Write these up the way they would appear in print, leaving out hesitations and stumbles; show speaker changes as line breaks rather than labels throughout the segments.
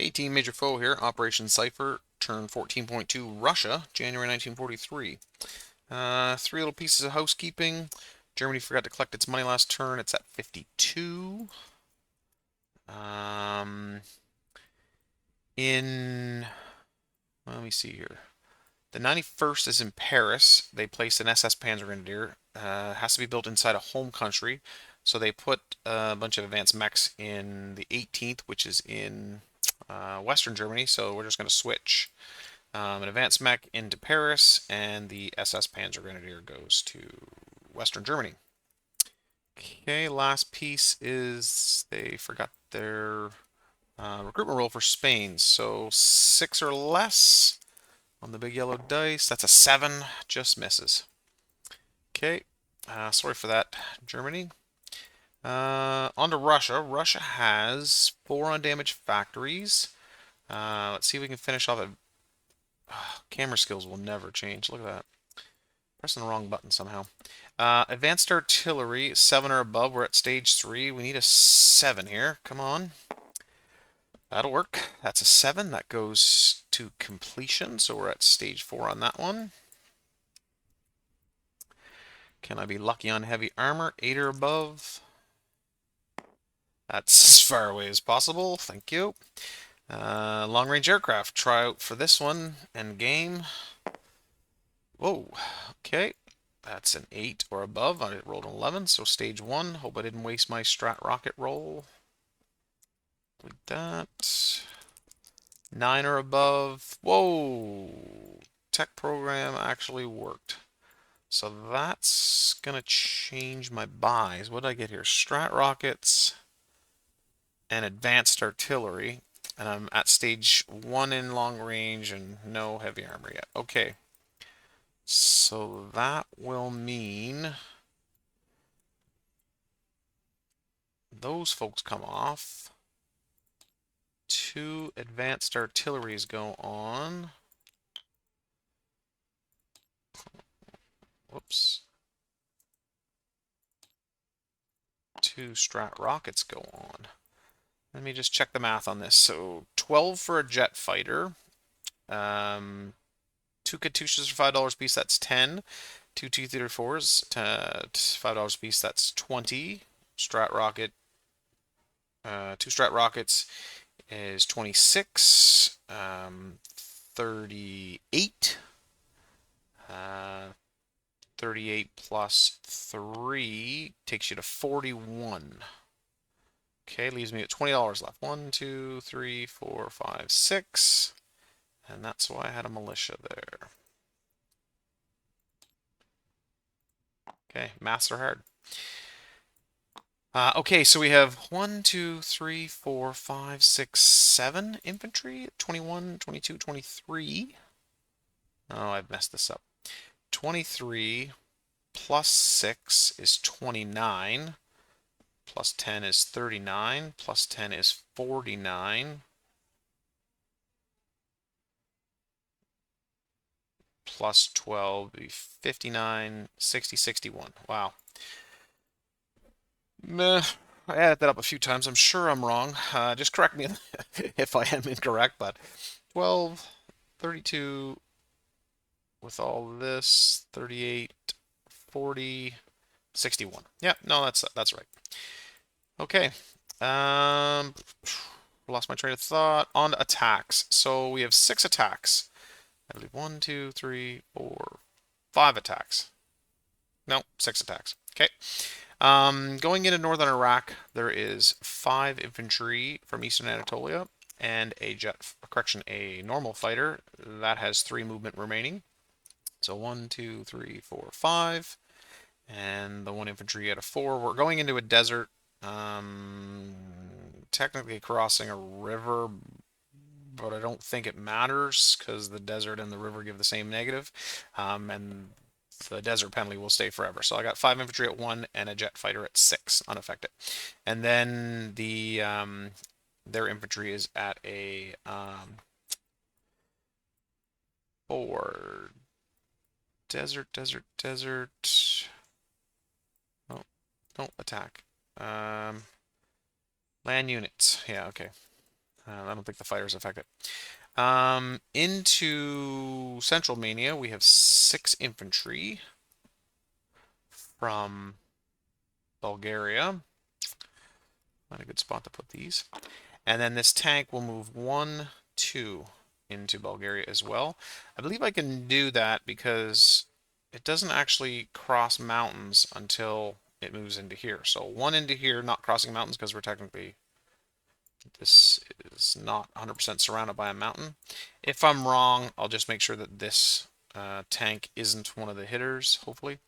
18 major foe here. Operation Cipher, turn 14.2, Russia, January 1943. Three little pieces of housekeeping. Germany forgot to collect its money last turn. It's at 52. Um, let me see here. The 91st is in Paris. They placed an SS Panzergrenadier. Has to be built inside a home country. So they put a bunch of advanced mechs in the 18th, which is in Western Germany. So we're just going to switch an advanced mech into Paris, and the SS Panzergrenadier goes to Western Germany. Okay, last piece is they forgot their recruitment roll for Spain. So 6 or less on the big yellow dice. That's a 7, just misses. Okay, sorry for that, Germany. On to Russia. Russia has 4 undamaged factories. Let's see if we can finish off. Camera skills will never change. Look at that. Pressing the wrong button somehow. Advanced artillery, 7 or above. We're at stage 3. We need a 7 here. Come on. That'll work. That's a 7. That goes to completion. So we're at stage 4 on that one. Can I be lucky on heavy armor? 8 or above. That's as far away as possible. Thank you. Long-range aircraft. Try out for this one. End game. Whoa. Okay. That's an 8 or above. I rolled an 11, so stage 1. Hope I didn't waste my strat rocket roll. Like that. 9 or above. Whoa! Tech program actually worked. So that's going to change my buys. What did I get here? Strat rockets and advanced artillery. And I'm at stage 1 in long range and no heavy armor yet. Okay. So that will mean those folks come off. 2 advanced artilleries go on. Whoops. 2 strat rockets go on. Let me just check the math on this. So 12 for a jet fighter. 2 Katyushas for $5 a piece, that's 10. 2 T-34s, $5 a piece, that's 20. Strat rocket, 2 strat rockets is 26. 38. 38 plus 3 takes you to 41. Okay, leaves me at $20 left. 1, 2, 3, 4, 5, 6. And that's why I had a militia there. Okay, maths are hard. Okay, so we have 1, 2, 3, 4, 5, 6, 7 infantry. 21, 22, 23. Oh, I've messed this up. 23 plus 6 is 29. Plus 10 is 39. Plus 10 is 49. Plus 12 would be 59, 60, 61. Wow. Meh. I added that up a few times. I'm sure I'm wrong. Just correct me if I am incorrect, but 12, 32 with all this, 38, 40, 61. Yeah, no, that's right. Okay. Lost my train of thought. On to attacks. So we have 6 attacks. I believe 1, 2, 3, 4, 5 attacks. No, 6 attacks. Okay. Going into northern Iraq, there is 5 infantry from eastern Anatolia and a normal fighter that has 3 movement remaining. So 1, 2, 3, 4, 5, and the 1 infantry at a 4. We're going into a desert, technically crossing a river, but I don't think it matters because the desert and the river give the same negative, and the desert penalty will stay forever. So I got 5 infantry at 1 and a jet fighter at 6, unaffected. And then their infantry is at a 4. Desert. Oh, don't attack. Land units. Yeah, okay. I don't think the fighters affect it. Into Central Mania, we have 6 infantry from Bulgaria. Not a good spot to put these. And then this tank will move 1, 2 into Bulgaria as well. I believe I can do that because it doesn't actually cross mountains until it moves into here. So 1 into here, not crossing mountains because we're technically, this is not 100% surrounded by a mountain. If I'm wrong, I'll just make sure that this tank isn't one of the hitters, hopefully.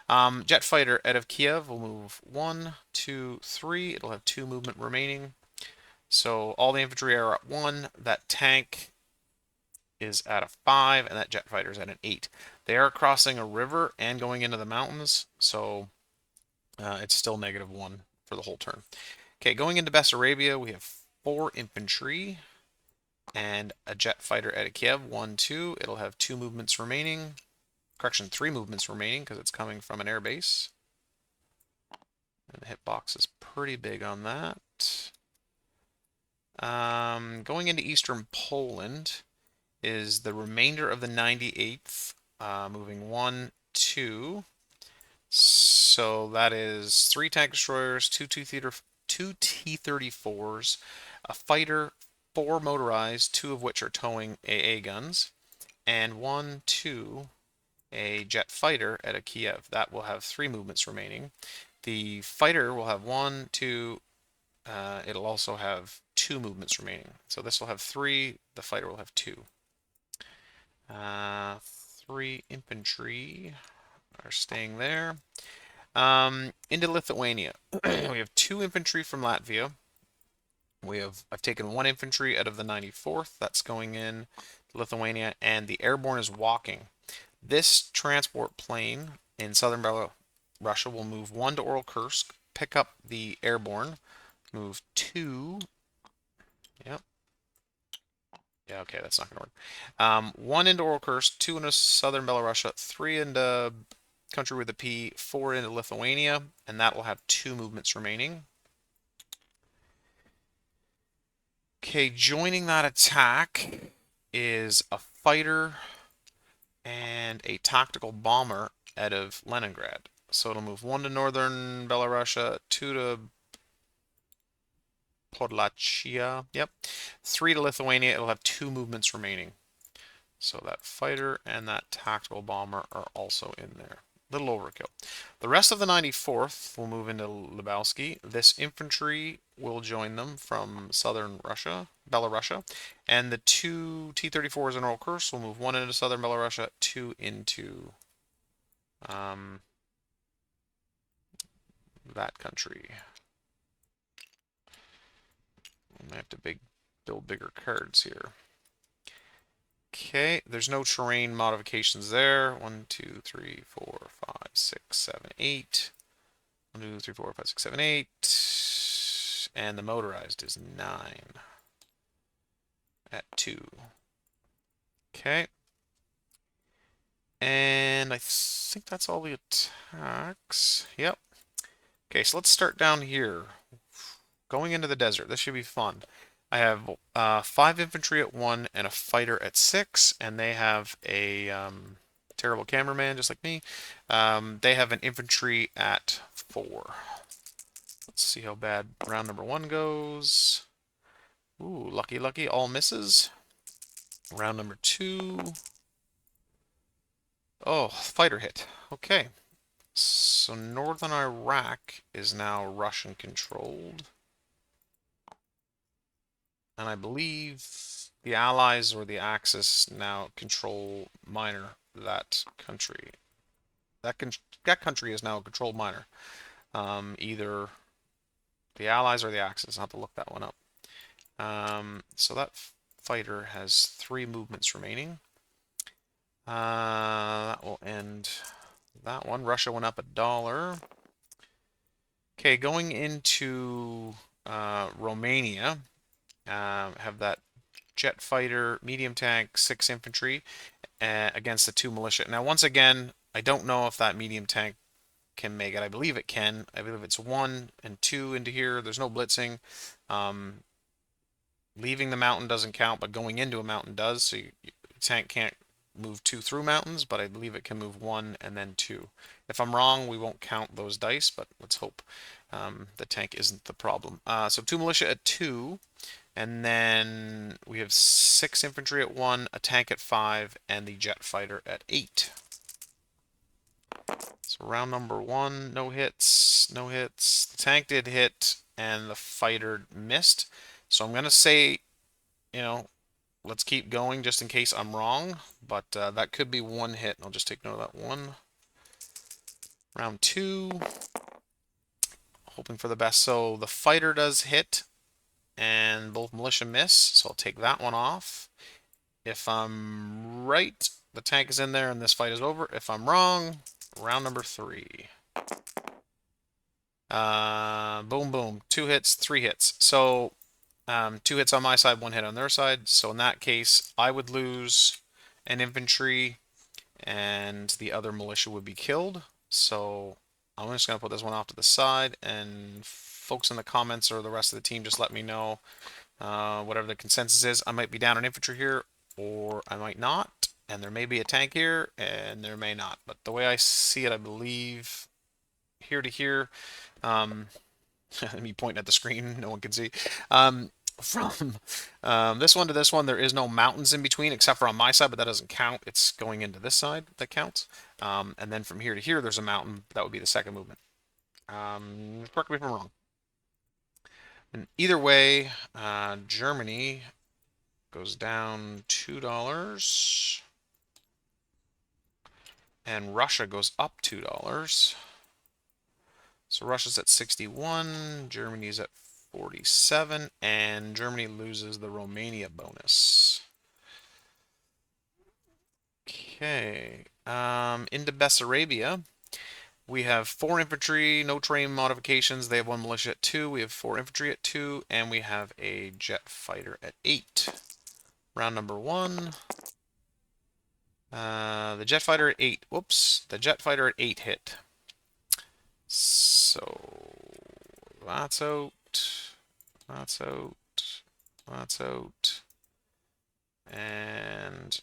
Jet fighter out of Kiev will move 1, 2, 3. It'll have 2 movement remaining. So all the infantry are at 1. That tank is at a 5, and that jet fighter is at an 8. They are crossing a river and going into the mountains, so it's still -1 for the whole turn. Okay, going into Bessarabia, we have 4 infantry and a jet fighter at a Kiev, 1, 2. It'll have 2 movements remaining. Correction, 3 movements remaining because it's coming from an airbase. And the hitbox is pretty big on that. Going into Eastern Poland is the remainder of the 98th, moving 1, 2. So that is 3 tank destroyers, 2 T-34s, a fighter, 4 motorized, 2 of which are towing AA guns, and 1, 2, a jet fighter at a Kiev. That will have 3 movements remaining. The fighter will have 1, 2, it'll also have 2 movements remaining. So this will have 3, the fighter will have 2. 3 infantry are staying there. Into Lithuania, we have 2 infantry from Latvia. I've taken 1 infantry out of the 94th. That's going in Lithuania, and the airborne is walking. This transport plane in southern Russia will move 1 to Oral Kursk, pick up the airborne, move 2. Yep. Yeah, okay, that's not going to work. 1 into Oral Kursk, 2 into southern Belarusia, 3 into country with a P, 4 into Lithuania, and that will have 2 movements remaining. Okay, joining that attack is a fighter and a tactical bomber out of Leningrad. So it'll move 1 to northern Belarusia, 2 to Podlachia, yep. 3 to Lithuania, it'll have 2 movements remaining. So that fighter and that tactical bomber are also in there. Little overkill. The rest of the 94th will move into Lebowski. This infantry will join them from southern Russia, Belarusia. And the 2 T-34s in Oral Kursk will move 1 into southern Belarusia, 2 into that country. I have to build bigger cards here. Okay, there's no terrain modifications there. 1, 2, 3, 4, 5, 6, 7, 8. 1, 2, 3, 4, 5, 6, 7, 8. And the motorized is 9 at 2. Okay. And I think that's all the attacks. Yep. Okay, so let's start down here. Going into the desert. This should be fun. I have 5 infantry at 1 and a fighter at 6, and they have a terrible cameraman just like me. They have an infantry at 4. Let's see how bad round number 1 goes. Ooh, lucky, lucky, all misses. Round number 2. Oh, fighter hit. Okay. So northern Iraq is now Russian controlled. And I believe the Allies or the Axis now control minor that country. That country is now a controlled minor. Either the Allies or the Axis. I'll have to look that one up. So that fighter has 3 movements remaining. That will end that one. Russia went up $1. Okay, going into Romania, have that jet fighter, medium tank, 6 infantry against the 2 militia. Now, once again, I don't know if that medium tank can make it. I believe it can. I believe it's 1 and 2 into here. There's no blitzing. leaving the mountain doesn't count, but going into a mountain does. So tank can't move 2 through mountains, but I believe it can move 1 and then 2. If I'm wrong, we won't count those dice, but let's hope the tank isn't the problem. So 2 militia at 2, and then we have 6 infantry at 1, a tank at 5, and the jet fighter at 8. So round number 1, no hits, no hits. The tank did hit, and the fighter missed. So I'm going to say, you know, let's keep going just in case I'm wrong, but that could be 1 hit. I'll just take note of that 1. Round 2, hoping for the best. So the fighter does hit, and both militia miss, so I'll take that one off. If I'm right, the tank is in there and this fight is over. If I'm wrong, round number 3. Boom, boom. 2 hits, 3 hits. So 2 hits on my side, 1 hit on their side. So in that case, I would lose an infantry and the other militia would be killed. So I'm just going to put this one off to the side, and folks in the comments or the rest of the team just let me know whatever the consensus is. I might be down an infantry here, or I might not, and there may be a tank here, and there may not. But the way I see it, I believe here to here, me pointing at the screen, no one can see. From this one to this one, there is no mountains in between, except for on my side, but that doesn't count. It's going into this side that counts. And then from here to here, there's a mountain. That would be the second movement. Correct me if I'm wrong. And either way, Germany goes down $2, and Russia goes up $2. So Russia's at 61, Germany's at 47, and Germany loses the Romania bonus. Okay, into Bessarabia. We have 4 infantry, no terrain modifications. They have 1 militia at 2. We have 4 infantry at 2, and we have a jet fighter at 8. Round number 1. The jet fighter at 8. Whoops, the jet fighter at 8 hit. So that's out. That's out. That's out. And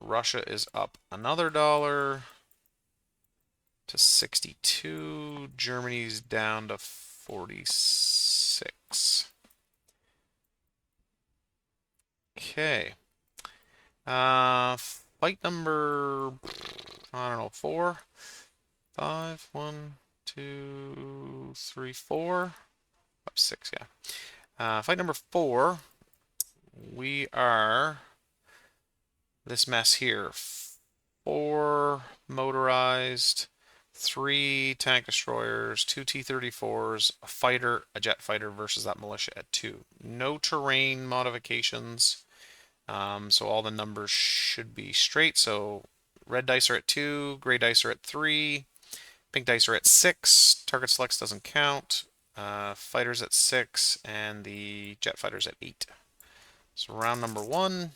Russia is up another $1 to 62. Germany's down to 46. Okay. Fight number, I don't know, 4, 5, 1, 2, 3, 4, 5, 6, yeah. Fight number 4, we are this mess here. 4 motorized, 3 tank destroyers, 2 T-34s, a fighter, a jet fighter versus that militia at 2. No terrain modifications, so all the numbers should be straight. So red dice are at 2, gray dice are at 3, pink dice are at 6, target selects doesn't count, fighters at 6, and the jet fighters at 8. So round number 1.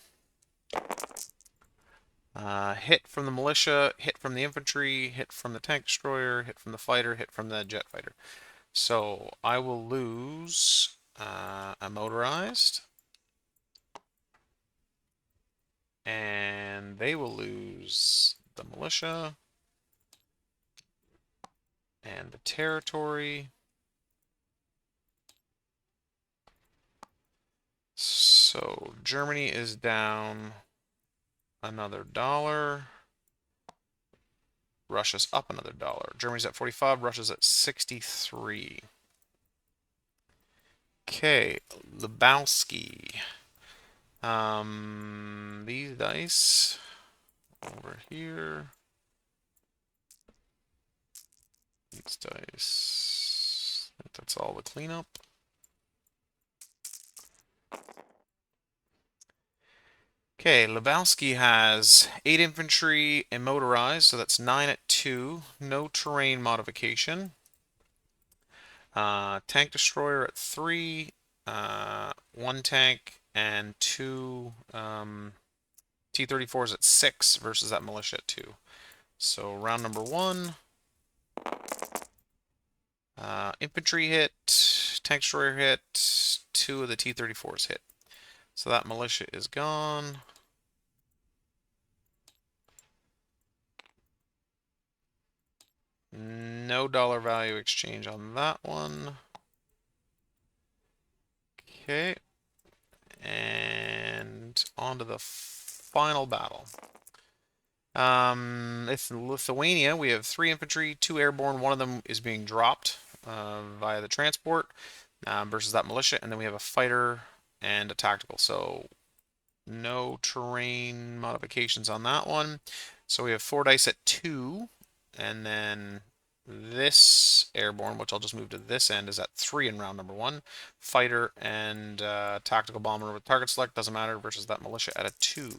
Hit from the militia, hit from the infantry, hit from the tank destroyer, hit from the fighter, hit from the jet fighter. So I will lose a motorized, and they will lose the militia and the territory. So Germany is down another $1. Russia's up another $1. Germany's at 45, Russia's at 63. Okay, Lebowski. These dice over here. These dice. I think that's all the cleanup. Okay, Lebowski has 8 infantry and motorized, so that's 9 at 2. No terrain modification. Tank destroyer at 3. 1 tank and 2 T-34s at 6 versus that militia at 2. So round number 1. Infantry hit, tank destroyer hit, 2 of the T-34s hit. So that militia is gone. No dollar value exchange on that one. Okay. And on to the final battle. It's in Lithuania. We have 3 infantry, 2 airborne. One of them is being dropped via the transport versus that militia. And then we have a fighter and a tactical. So no terrain modifications on that one. So we have 4 dice at 2. And then this airborne, which I'll just move to this end, is at 3 in round number 1. Fighter and tactical bomber with target select, doesn't matter, versus that militia at a 2.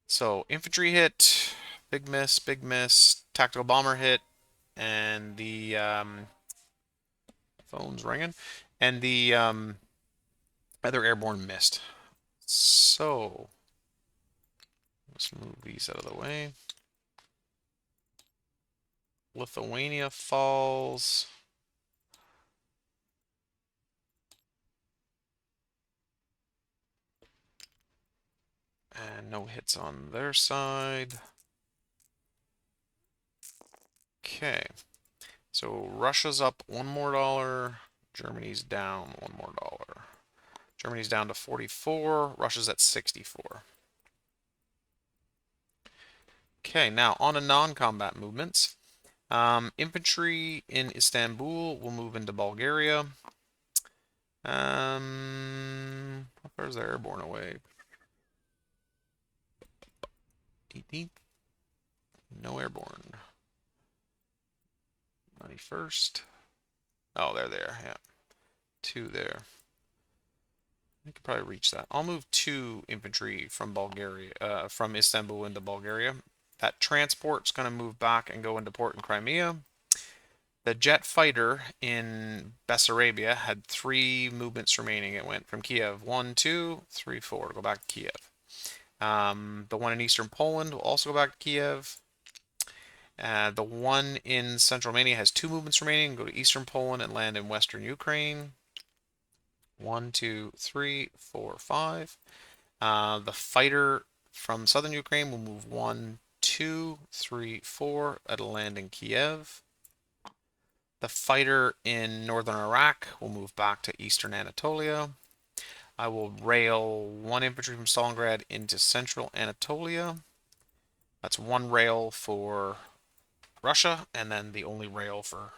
So infantry hit, big miss, tactical bomber hit, and the phone's ringing, and the other airborne missed. So let's move these out of the way. Lithuania falls. And no hits on their side. Okay. So Russia's up $1 more. Germany's down $1 more. Germany's down to 44. Russia's at 64. Okay, now on to non-combat movements. Infantry in Istanbul will move into Bulgaria. How far is their airborne away? 18th. No airborne. 91st. Oh, they're there. Yeah. 2 there. I could probably reach that. I'll move 2 infantry from Bulgaria, from Istanbul into Bulgaria. That transport's going to move back and go into port in Crimea. The jet fighter in Bessarabia had 3 movements remaining. It went from Kiev 1, 2, 3, 4 to go back to Kiev. The one in eastern Poland will also go back to Kiev. The one in central Romania has 2 movements remaining. Go to eastern Poland and land in western Ukraine. 1, 2, 3, 4, 5. The fighter from southern Ukraine will move 1, 2, 3, 4. It'll land in Kiev. The fighter in northern Iraq will move back to eastern Anatolia. I will rail 1 infantry from Stalingrad into central Anatolia. That's 1 rail for Russia, and then the only rail for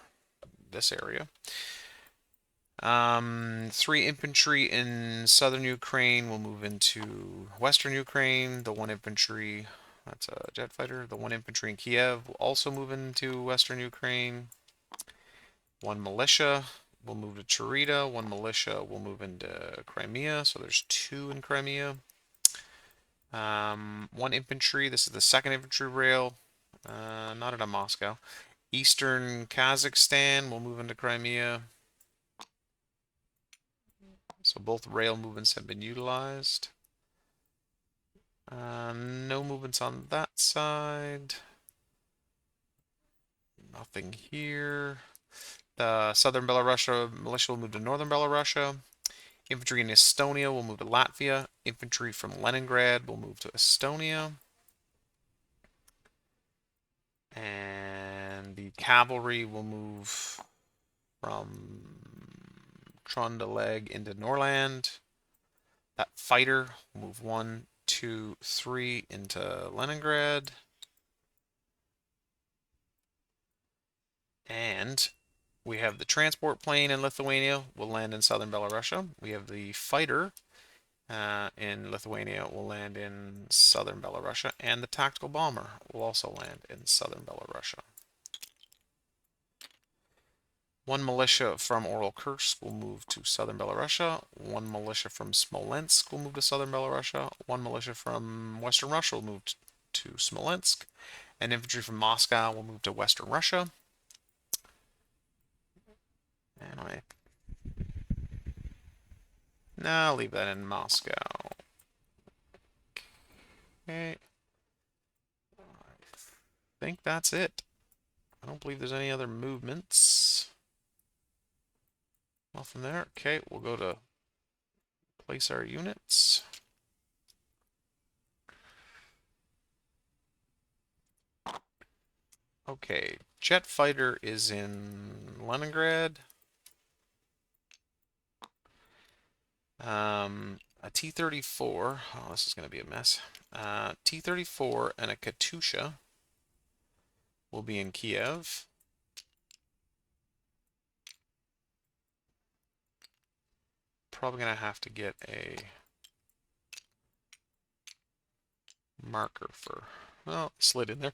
this area. 3 infantry in southern Ukraine will move into western Ukraine. The 1 infantry, that's a jet fighter. The 1 infantry in Kiev will also move into western Ukraine. 1 militia will move to Cherita. 1 militia will move into Crimea. So there's 2 in Crimea. 1 infantry. This is the 2nd infantry rail. Not into Moscow. Eastern Kazakhstan will move into Crimea. So both rail movements have been utilized. No movements on that side. Nothing here. The southern Belarusia militia will move to northern Belarusia. Infantry in Estonia will move to Latvia. Infantry from Leningrad will move to Estonia. And the cavalry will move from Trondeleg into Norland. That fighter will move 1, 2, 3 into Leningrad. And we have the transport plane in Lithuania will land in southern Belarusia. We have the fighter in Lithuania will land in southern Belarusia. And the tactical bomber will also land in southern Belarusia. 1 militia from Oral Kursk will move to southern Belarusia. 1 militia from Smolensk will move to southern Belarusia. 1 militia from western Russia will move to Smolensk. And infantry from Moscow will move to western Russia. And I'll leave that in Moscow. Okay. I think that's it. I don't believe there's any other movements. Nothing there. Okay, we'll go to place our units. Okay, jet fighter is in Leningrad. A T-34. Oh, this is going to be a mess. T-34 and a Katusha will be in Kiev. Probably going to have to get a marker for... Well, slid in there.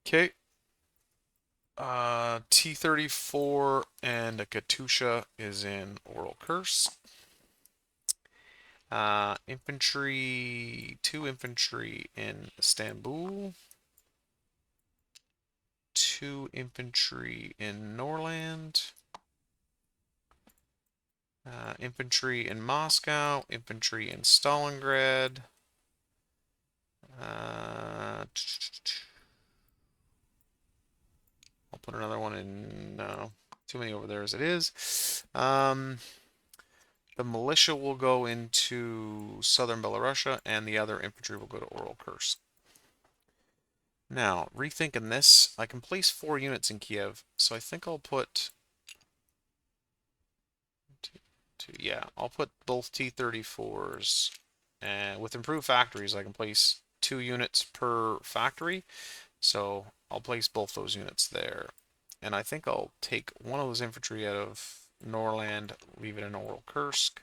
Okay. T-34 and a Katusha is in Oral Kursk. Infantry, 2 infantry in Istanbul. 2 infantry in Norland. Infantry in Moscow. Infantry in Stalingrad. I'll put another one in. No, too many over there as it is. The militia will go into southern Belarusia, and the other infantry will go to Oral Kursk. Now, rethinking this, I can place 4 units in Kiev, so I think I'll put... yeah, I'll put both T-34s. And with improved factories, I can place 2 units per factory, so I'll place both those units there. And I think I'll take one of those infantry out of Norland, leave it in Oral Kursk,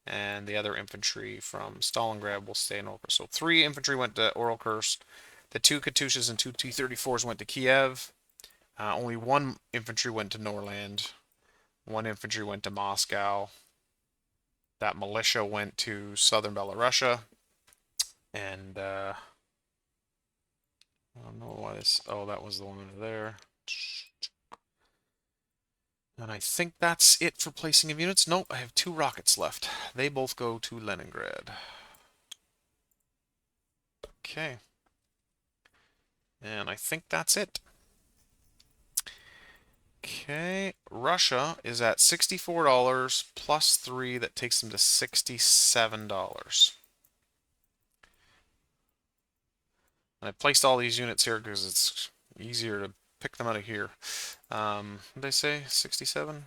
and the other infantry from Stalingrad will stay in Oral Kursk. So 3 infantry went to Oral Kursk, the 2 Katyushas and 2 T-34s went to Kiev, only 1 infantry went to Norland, 1 infantry went to Moscow, that militia went to southern Belarusia, and I don't know why this... Oh, that was the one over there. And I think that's it for placing of units. Nope, I have 2 rockets left. They both go to Leningrad. Okay. And I think that's it. Okay, Russia is at $64 plus 3. That takes them to $67. And I placed all these units here because it's easier to pick them out of here. What did I say? 67?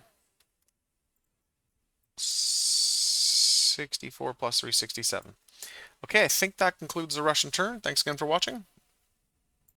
64 plus 3, 67. Okay, I think that concludes the Russian turn. Thanks again for watching.